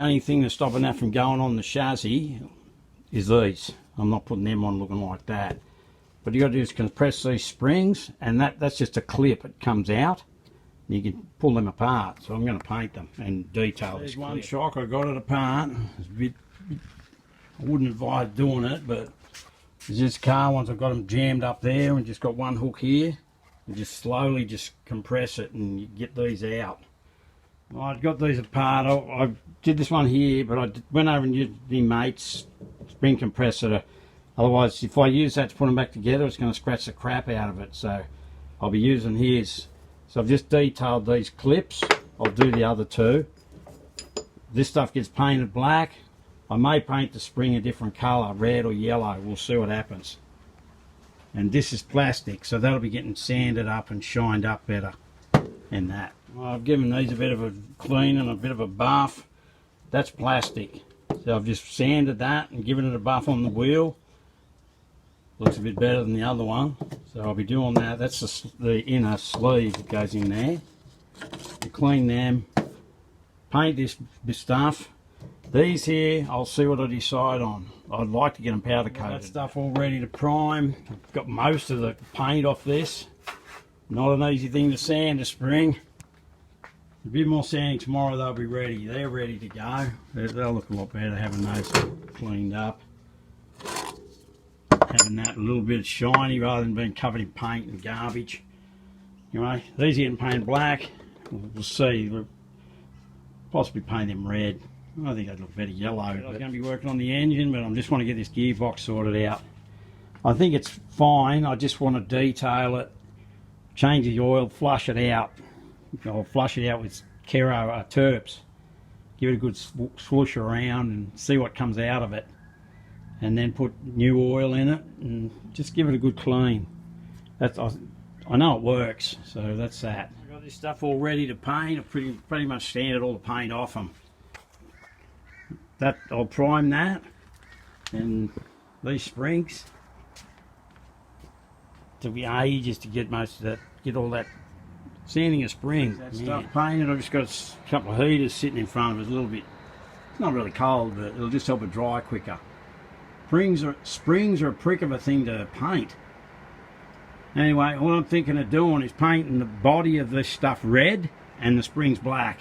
Only thing that's stopping that from going on the chassis is these. I'm not putting them on looking like that. But you got to do is compress these springs, and that's just a clip. It comes out. You can pull them apart. So I'm going to paint them and detail this. There's one shock. I got it apart. It's a bit, I wouldn't advise doing it, but it's this car, once I've got them jammed up there and just got one hook here, and just slowly just compress it and you get these out. Well, I've got these apart. I did this one here, but I went over and used my mate's spring compressor. Otherwise, if I use that to put them back together, it's going to scratch the crap out of it. So I'll be using his. So I've just detailed these clips. I'll do the other two. This stuff gets painted black. I may paint the spring a different colour, red or yellow. We'll see what happens. And this is plastic, so that'll be getting sanded up and shined up better in that. Well, I've given these a bit of a clean and a bit of a buff. That's plastic. So I've just sanded that and given it a buff on the wheel. Looks a bit better than the other one. So I'll be doing that. That's the inner sleeve that goes in there. You clean them. Paint this stuff. These here, I'll see what I decide on. I'd like to get them powder coated. That stuff all ready to prime. I've got most of the paint off this. Not an easy thing to sand a spring. A bit more sanding tomorrow, they'll be ready. They're ready to go. They'll look a lot better having those cleaned up. Having that a little bit shiny rather than being covered in paint and garbage. Anyway, these are getting painted black. We'll see. We'll possibly paint them red. I think they'd look better yellow. I was going to be working on the engine, but I just want to get this gearbox sorted out. I think it's fine. I just want to detail it, change the oil, flush it out. I'll flush it out with Kero Terps. Give it a good swoosh around and see what comes out of it. And then put new oil in it and just give it a good clean. I know it works, so that's that. I've got this stuff all ready to paint. I've pretty much sanded all the paint off them. I'll prime that, and these springs took me ages to get most of that, get all that sanding of springs. That stuff painted. I've just got a couple of heaters sitting in front of it. A little bit, it's not really cold, but it'll just help it dry quicker. Springs are a prick of a thing to paint. Anyway, what I'm thinking of doing is painting the body of this stuff red and the springs black.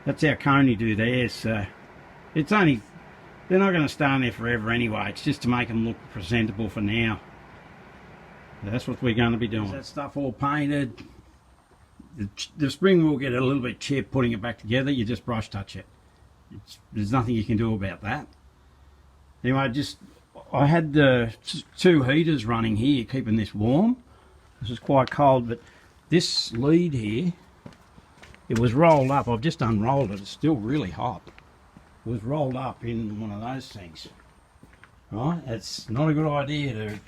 That's how Coney do theirs. So it's only, they're not going to stay on there forever anyway. It's just to make them look presentable for now. That's what we're going to be doing. That stuff all painted. The spring will get a little bit chipped putting it back together. You just brush touch it. There's nothing you can do about that. Anyway, I had the two heaters running here keeping this warm. This is quite cold, but this lead here, it was rolled up. I've just unrolled it. It's still really hot. It was rolled up in one of those things. Right? It's not a good idea to...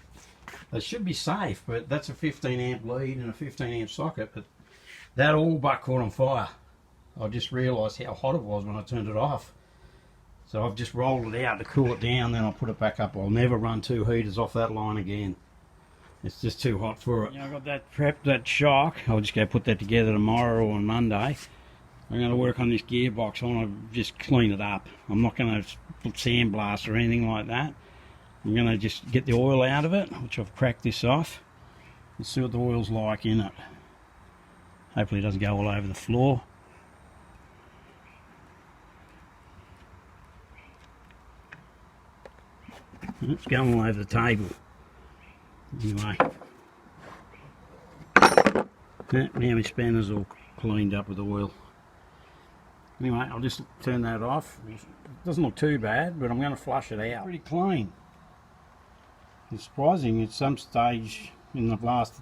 They should be safe, but that's a 15 amp lead and a 15 amp socket. But that all but caught on fire. I just realised how hot it was when I turned it off. So I've just rolled it out to cool it down, then I'll put it back up. I'll never run two heaters off that line again. It's just too hot for it. I got that prepped, that shock. I'll just go put that together tomorrow or on Monday. I'm going to work on this gearbox. I want to just clean it up. I'm not going to put sandblast or anything like that. I'm going to just get the oil out of it, which I've cracked this off. Let's see what the oil's like in it. Hopefully it doesn't go all over the floor. It's going all over the table. Anyway. Now my spanner's all cleaned up with oil. Anyway, I'll just turn that off. It doesn't look too bad, but I'm going to flush it out. Pretty clean. It's surprising at some stage in the last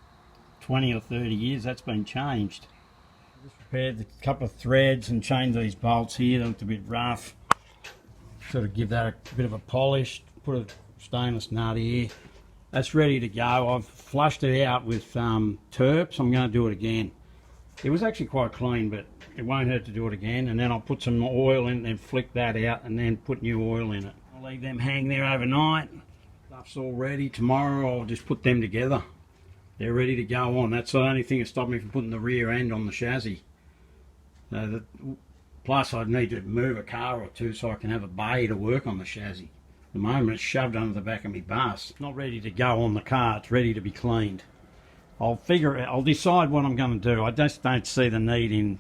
20 or 30 years that's been changed. I just prepared a couple of threads and changed these bolts here. They looked a bit rough. Sort of give that a bit of a polish. Put a stainless nut here. That's ready to go. I've flushed it out with Terps. I'm going to do it again. It was actually quite clean, but it won't hurt to do it again. And then I'll put some oil in and flick that out and then put new oil in it. I'll leave them hang there overnight. Stuff's all ready. Tomorrow I'll just put them together. They're ready to go on. That's the only thing that stopped me from putting the rear end on the chassis. The Plus I'd need to move a car or two so I can have a bay to work on the chassis. At the moment it's shoved under the back of my bus. Not ready to go on the car, it's ready to be cleaned. I'll decide what I'm going to do. I just don't see the need in,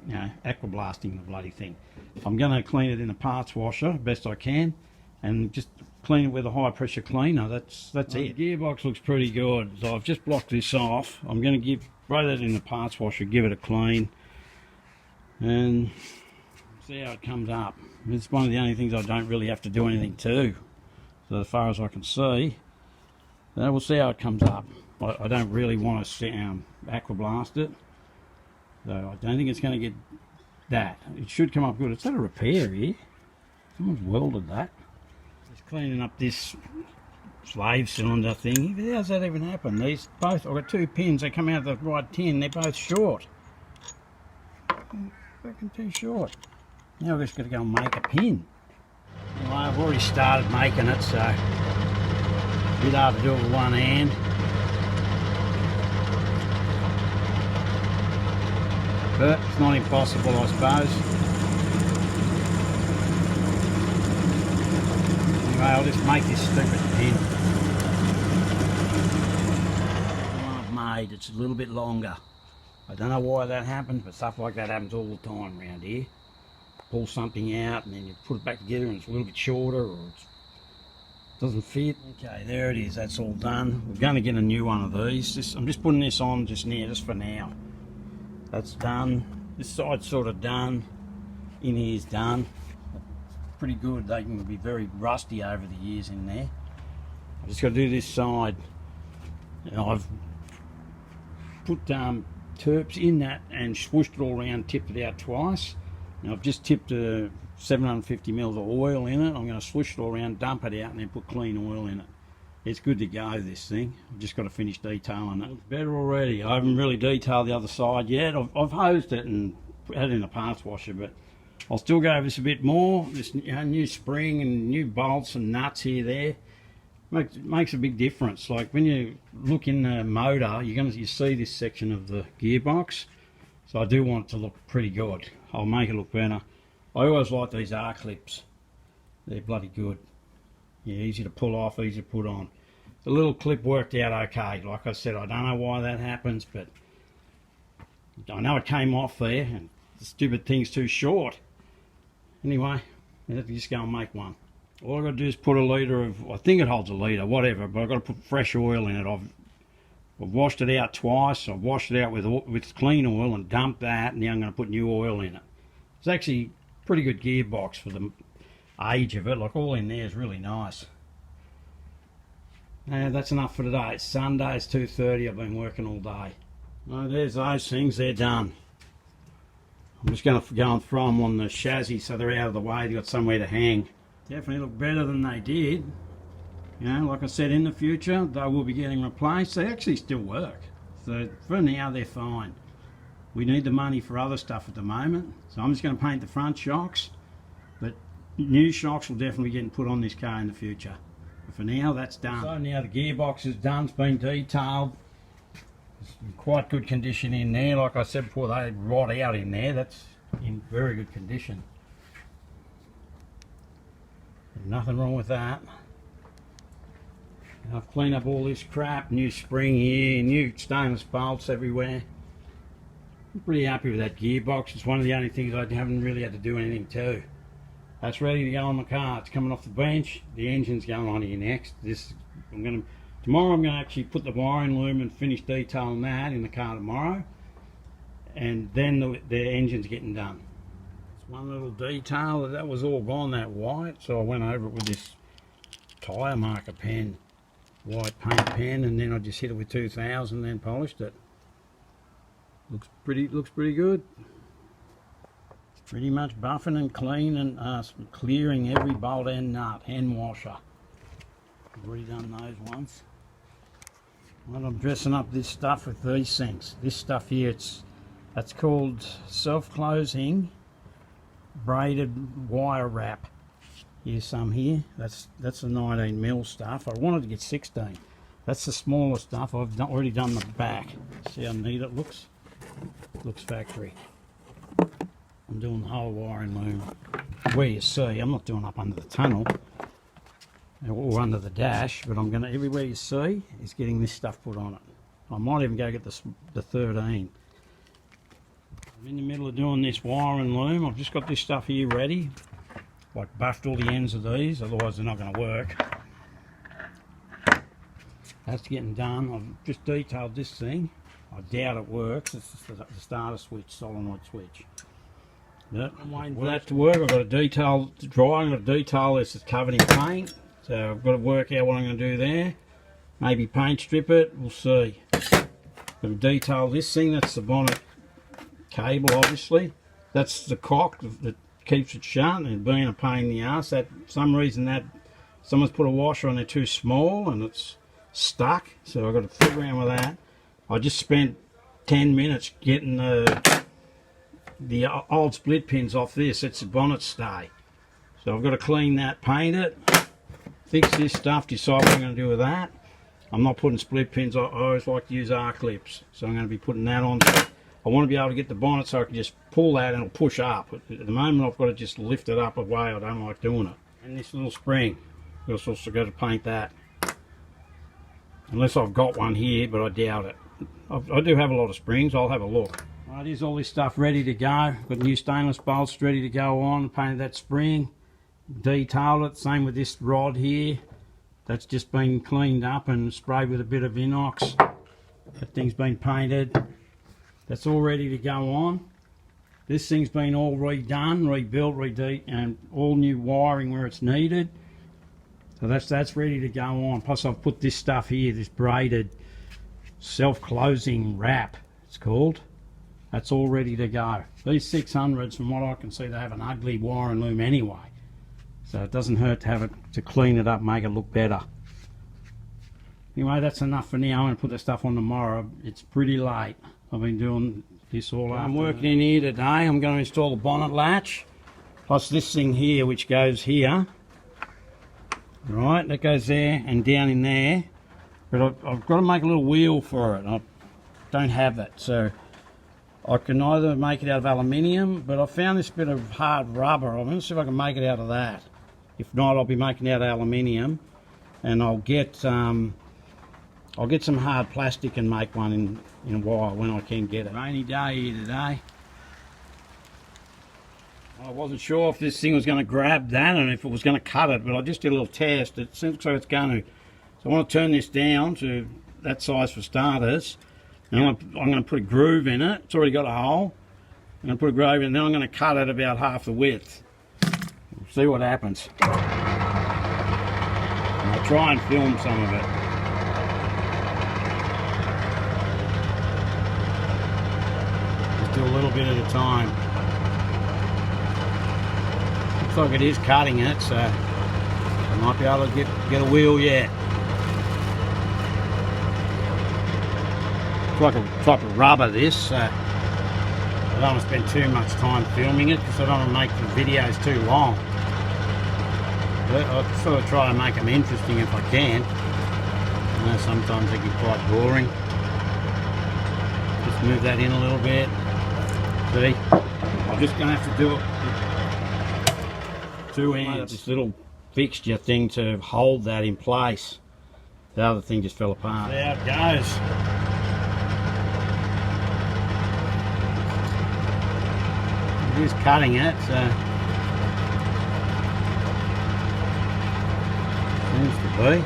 you know, aquablasting the bloody thing. I'm going to clean it in a parts washer best I can, and just clean it with a high pressure cleaner. That's it. The gearbox looks pretty good. So I've just blocked this off. I'm going to throw that in the parts washer, give it a clean, and see how it comes up. It's one of the only things I don't really have to do anything to, so as far as I can see. Then we'll see how it comes up. I don't really want to aquablast it, so I don't think it's going to get that. It should come up good. It's at a repair here. Someone's welded that. Just cleaning up this slave cylinder thing. How's that even happen? These both, I've got two pins. They come out of the right tin. They're both short. Fucking too short. Now I've just got to go and make a pin. Anyway, I've already started making it, so a bit hard to do it with one hand. But it's not impossible, I suppose. Anyway, I'll just make this stupid pin. The one I've made, it's a little bit longer. I don't know why that happens, but stuff like that happens all the time around here. Pull something out and then you put it back together and it's a little bit shorter, or it doesn't fit. Okay, there it is, that's all done. We're going to get a new one of these. I'm just putting this on just for now. That's done. This side's sort of done. In here's done. Pretty good. They can be very rusty over the years in there. I've just got to do this side. And I've put terps in that and swooshed it all around, tipped it out twice. Now I've just tipped 750 mils of oil in it. I'm going to swoosh it all around, dump it out, and then put clean oil in it. It's good to go, this thing. I've just got to finish detailing it. It's better already. I haven't really detailed the other side yet. I've hosed it and had it in a parts washer, but I'll still go over this a bit more. This new spring and new bolts and nuts here, there. Makes a big difference. Like when you look in the motor, you see this section of the gearbox. So I do want it to look pretty good. I'll make it look better. I always like these R-clips. They're bloody good. Yeah, easy to pull off, easy to put on. The little clip worked out okay. Like I said, I don't know why that happens, but I know it came off there, and the stupid thing's too short. Anyway, I have to just go and make one. All I've got to do is put a litre of, I think it holds a litre, whatever, but I've got to put fresh oil in it. I've washed it out twice. I've washed it out with clean oil and dumped that, and now I'm going to put new oil in it. It's actually a pretty good gearbox for the age of it. Like, all in there is really nice. That's enough for today. It's Sunday, it's 2:30. I've been working all day. Well, there's those things, they're done. I'm just going to go and throw them on the chassis so they're out of the way. They've got somewhere to hang. Definitely look better than they did. You know, like I said, in the future they will be getting replaced. They actually still work. So for now they're fine. We need the money for other stuff at the moment. So I'm just going to paint the front shocks. But new shocks will definitely get put on this car in the future. But for now, that's done. So now the gearbox is done, it's been detailed. It's in quite good condition in there. Like I said before, they rot out in there. That's in very good condition. There's nothing wrong with that. And I've cleaned up all this crap, new spring here, new stainless bolts everywhere. I'm pretty happy with that gearbox. It's one of the only things I haven't really had to do anything to. That's ready to go on the car. It's coming off the bench. The engine's going on here next. Tomorrow I'm going to actually put the wiring loom and finish detailing that in the car tomorrow. And then the engine's getting done. It's one little detail. That was all gone, that white. So I went over it with this tyre marker pen, white paint pen, and then I just hit it with 2000 and then polished it. Looks pretty good. Pretty much buffing and clean and clearing every bolt and nut, hand washer. I've already done those ones. Well, I'm dressing up this stuff with these things. This stuff here, that's called self-closing braided wire wrap. Here's some here. That's the 19 mil stuff. I wanted to get 16. That's the smaller stuff. I've already done the back. See how neat it looks? Looks factory. I'm doing the whole wiring loom where you see. I'm not doing up under the tunnel or under the dash, but I'm going to, everywhere you see is getting this stuff put on it. I might even go get the 13. I'm in the middle of doing this wiring loom. I've just got this stuff here ready. Like buffed all the ends of these, otherwise they're not going to work. That's getting done. I've just detailed this thing. I doubt it works. It's just the starter switch, solenoid switch. Yep. I'm waiting for that to work. I've got a detail to dry. I'm going to detail this. It's covered in paint, so I've got to work out what I'm going to do there. Maybe paint strip it. We'll see. Got to detail this thing. That's the bonnet cable, obviously. That's the cock that keeps it shut, and being a pain in the ass. That some reason that someone's put a washer on there too small and it's stuck. So I've got to fiddle around with that. I just spent 10 minutes getting the old split pins off this. It's a bonnet stay. So I've got to clean that, paint it, fix this stuff, decide what I'm going to do with that. I'm not putting split pins. I always like to use R-clips. So I'm going to be putting that on. I want to be able to get the bonnet so I can just pull that and it'll push up. At the moment I've got to just lift it up a way. I don't like doing it. And this little spring, I've also got to paint that. Unless I've got one here, but I doubt it. I do have a lot of springs. I'll have a look. Right, here's all this stuff ready to go. Got new stainless bolts ready to go on. Painted that spring, detailed it. Same with this rod here. That's just been cleaned up and sprayed with a bit of inox. That thing's been painted. That's all ready to go on. This thing's been all redone, rebuilt, and all new wiring where it's needed. So that's ready to go on. Plus I've put this stuff here, this braided self-closing wrap, it's called. That's all ready to go. These 600s, from what I can see, they have an ugly wiring loom anyway. So it doesn't hurt to have it, to clean it up, make it look better. Anyway, that's enough for now. I'm going to put the stuff on tomorrow. It's pretty late. I've been doing this all afternoon. I'm working in here today. I'm going to install the bonnet latch, plus this thing here, which goes here. Right, that goes there and down in there. But I've got to make a little wheel for it. I don't have it, so I can either make it out of aluminium, but I found this bit of hard rubber. I'm going to see if I can make it out of that. If not, I'll be making it out of aluminium, and I'll get some hard plastic and make one in a while when I can get it. Rainy day here today. I wasn't sure if this thing was going to grab that and if it was going to cut it, but I just did a little test. It seems like it's going to. So I want to turn this down to that size for starters. And I'm going to put a groove in it. It's already got a hole. I'm going to put a groove in, and then I'm going to cut it about half the width. We'll see what happens. And I'll try and film some of it. Just do a little bit at a time. Looks like it is cutting it, so I might be able to get a wheel yet. It's like a type of rubber, this. I don't want to spend too much time filming it because I don't want to make the videos too long. But I sort of try to make them interesting if I can. I know sometimes they get quite boring. Just move that in a little bit. See? I'm just going to have to do it with 2 ends. This little fixture thing to hold that in place. The other thing just fell apart. See how it goes. It is cutting it, so seems to be.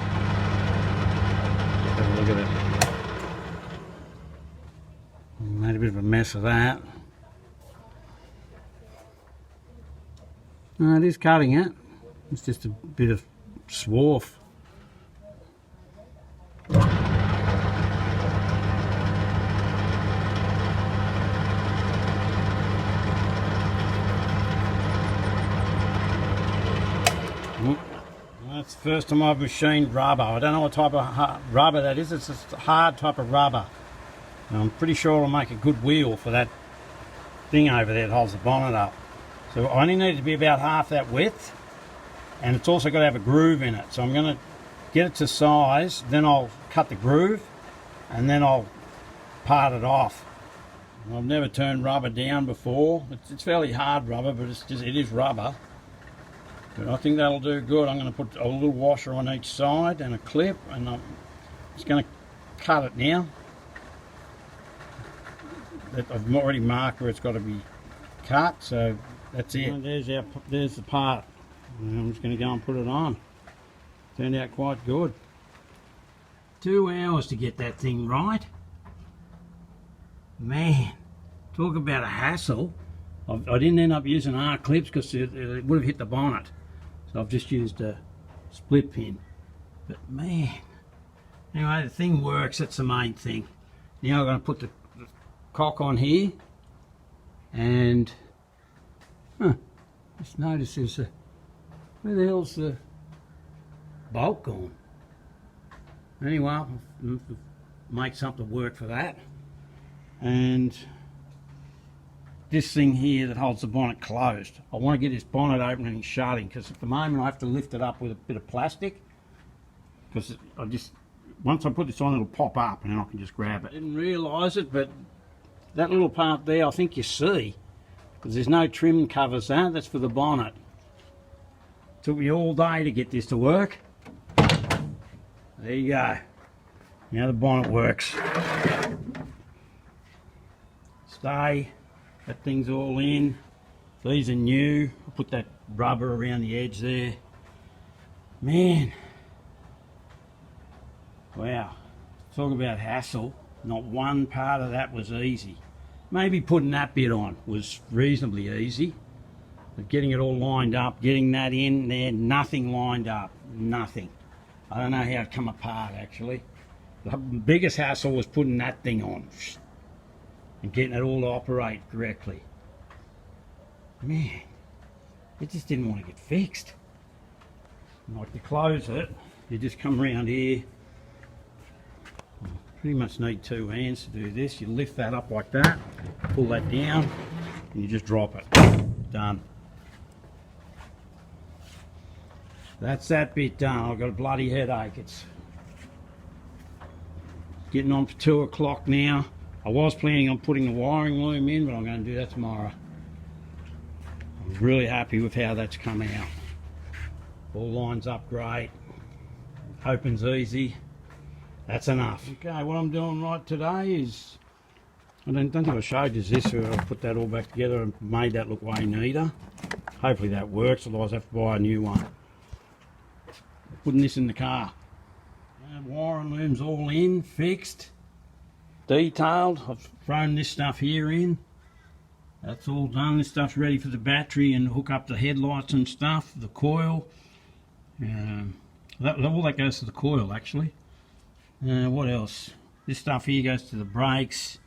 Have a look at it. Made a bit of a mess of that. No, it is cutting it. It's just a bit of swarf. That's the first time I've machined rubber. I don't know what type of rubber that is. It's just a hard type of rubber. And I'm pretty sure I'll make a good wheel for that thing over there that holds the bonnet up. So I only need it to be about half that width, and it's also got to have a groove in it. So I'm going to get it to size, then I'll cut the groove, and then I'll part it off. I've never turned rubber down before. It's fairly hard rubber, but it is rubber. But I think that'll do good. I'm going to put a little washer on each side and a clip, and I'm just going to cut it now. I've already marked where it's got to be cut, so that's it. And there's the part. And I'm just going to go and put it on. Turned out quite good. 2 hours to get that thing right. Man, talk about a hassle. I didn't end up using arc clips because it would have hit the bonnet. So I've just used a split pin. But man, anyway, the thing works. That's the main thing. Now I'm going to put the cock on here, and just notice there's a, where the hell's the bolt gone? Anyway, I'll make something work for that. And this thing here that holds the bonnet closed, I want to get this bonnet opening and shutting, because at the moment I have to lift it up with a bit of plastic, because once I put this on it'll pop up and then I can just grab it. I didn't realise it, but that little part there I think you see, because there's no trim covers there, that's for the bonnet. Took me all day to get this to work. There you go. Now the bonnet works. Stay. That thing's all in. These are new. I put that rubber around the edge there. Man. Wow. Talk about hassle. Not one part of that was easy. Maybe putting that bit on was reasonably easy. But getting it all lined up, getting that in there, nothing lined up. Nothing. I don't know how it come apart actually. The biggest hassle was putting that thing on and getting it all to operate correctly. Man, it just didn't want to get fixed. Like to close it, you just come around here. Pretty much need 2 hands to do this. You lift that up like that, pull that down, and you just drop it. Done. That's that bit done. I've got a bloody headache. It's getting on for 2 o'clock now. I was planning on putting the wiring loom in, but I'm going to do that tomorrow. I'm really happy with how that's come out. All lines up great. Opens easy. That's enough. Okay, what I'm doing right today is, I don't think I showed you this, so I'll put that all back together and made that look way neater. Hopefully that works, otherwise I have to buy a new one. Putting this in the car. Wiring loom's all in, fixed, detailed. I've thrown this stuff here in. That's all done. This stuff's ready for the battery and hook up the headlights and stuff, the coil. All that goes to the coil actually. What else? This stuff here goes to the brakes.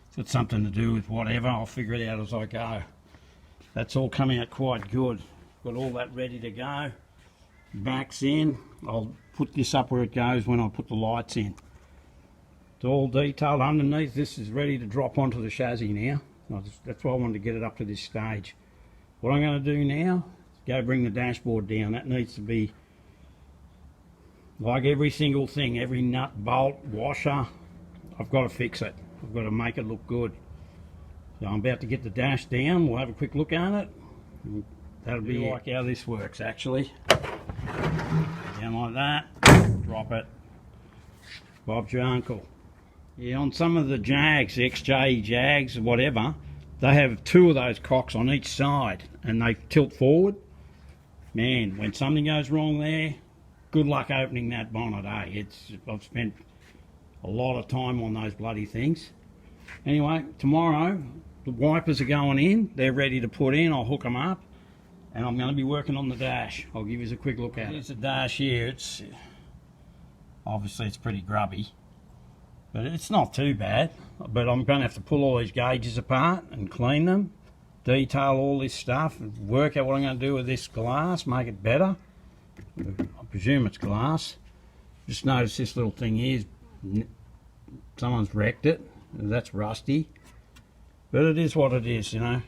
It's got something to do with whatever. I'll figure it out as I go. That's all come out quite good. Got all that ready to go. Back's in. I'll put this up where it goes when I put the lights in. It's all detailed underneath. This is ready to drop onto the chassis now. That's why I wanted to get it up to this stage. What I'm going to do now is go bring the dashboard down. That needs to be like every single thing, every nut, bolt, washer. I've got to fix it. I've got to make it look good. So I'm about to get the dash down. We'll have a quick look at it. That'll be like how this works actually. Down like that, drop it. Bob's your uncle. Yeah, on some of the Jags, XJ Jags or whatever, they have 2 of those cocks on each side and they tilt forward. Man, when something goes wrong there, good luck opening that bonnet, eh? I've spent a lot of time on those bloody things. Anyway, tomorrow the wipers are going in. They're ready to put in. I'll hook them up. And I'm going to be working on the dash. I'll give you a quick look at it. Here's the dash here. Obviously it's pretty grubby, but it's not too bad. But I'm going to have to pull all these gauges apart and clean them, detail all this stuff, and work out what I'm going to do with this glass, make it better. I presume it's glass. Just notice this little thing here, someone's wrecked it. That's rusty, but it is what it is, you know.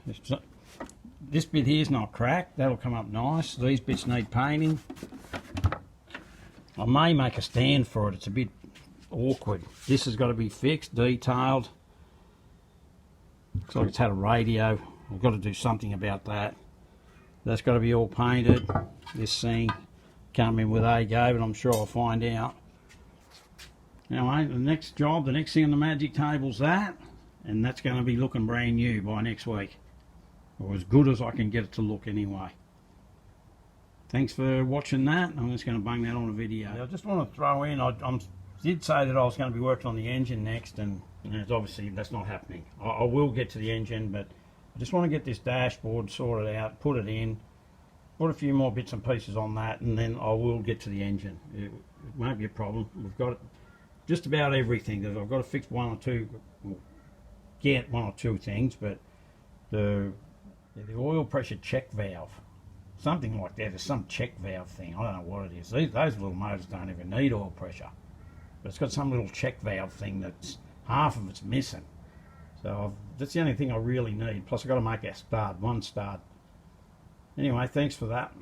This bit here is not cracked. That'll come up nice. These bits need painting. I may make a stand for it. It's a bit awkward. This has got to be fixed, detailed. Looks like it's had a radio. I've got to do something about that. That's got to be all painted. This thing came in with A go, but I'm sure I'll find out. Anyway, the next job, the next thing on the magic table's that, and that's going to be looking brand new by next week, or as good as I can get it to look anyway. Thanks for watching that. I'm just going to bang that on a video. I just want to throw in, I did say that I was going to be working on the engine next, and it's obviously that's not happening. I will get to the engine, but I just want to get this dashboard sorted out, put it in, put a few more bits and pieces on that, and then I will get to the engine. It won't be a problem. We've got just about everything. I've got to fix one or two, get one or two things, but the oil pressure check valve, something like that. There's some check valve thing. I don't know what it is. Those little motors don't even need oil pressure, but it's got some little check valve thing that's half of it's missing. So that's the only thing I really need. Plus I've got to make a stud, one stud. Anyway, thanks for that.